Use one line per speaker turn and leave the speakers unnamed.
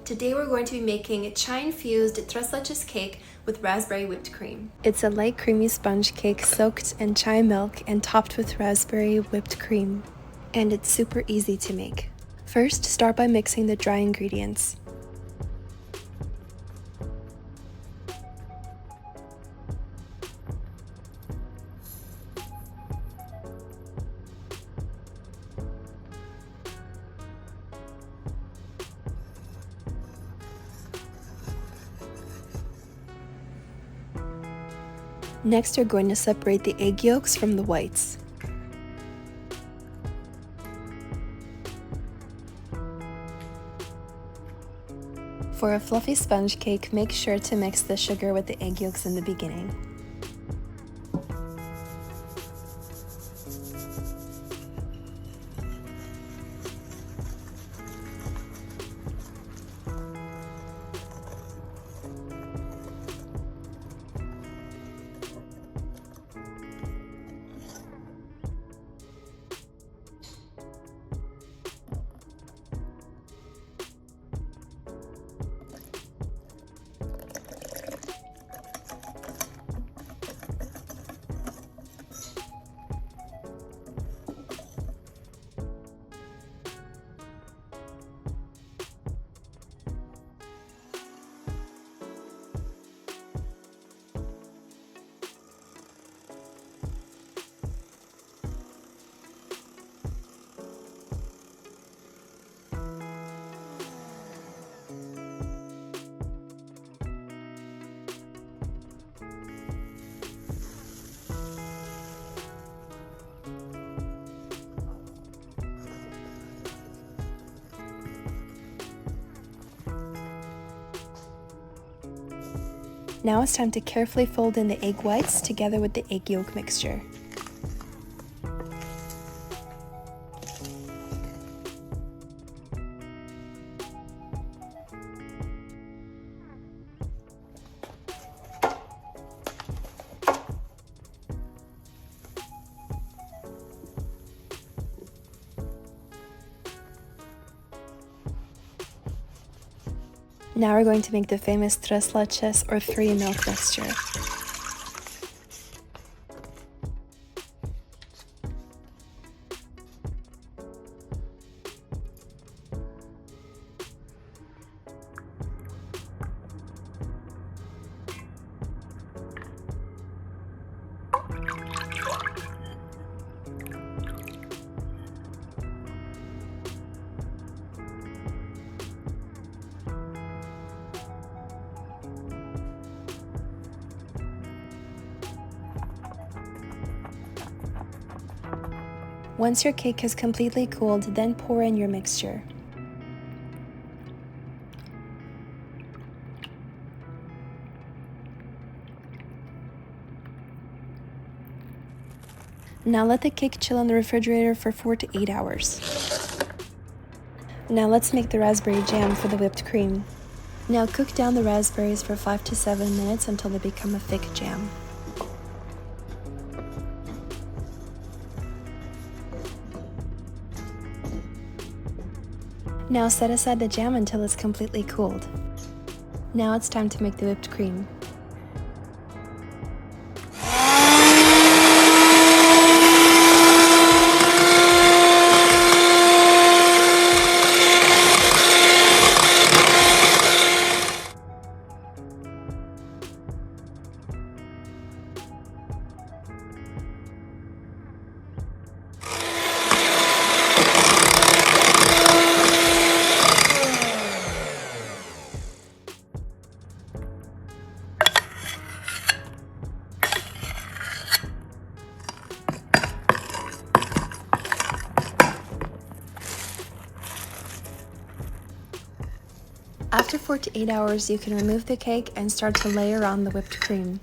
Today we're going to be making a chai-infused tres leches cake with raspberry whipped cream. It's a light creamy sponge cake soaked in chai milk and topped with raspberry whipped cream. And it's super easy to make. First, start by mixing the dry ingredients. Next, you're going to separate the egg yolks from the whites. For a fluffy sponge cake, make sure to mix the sugar with the egg yolks in the beginning. Now it's time to carefully fold in the egg whites together with the egg yolk mixture. Now we're going to make the famous tres leches or 3 milk mixture. Once your cake has completely cooled, then pour in your mixture. Now let the cake chill in the refrigerator for 4 to 8 hours. Now let's make the raspberry jam for the whipped cream. Now cook down the raspberries for 5 to 7 minutes until they become a thick jam. Now set aside the jam until it's completely cooled. Now it's time to make the whipped cream. After 4 to 8 hours, you can remove the cake and start to layer on the whipped cream.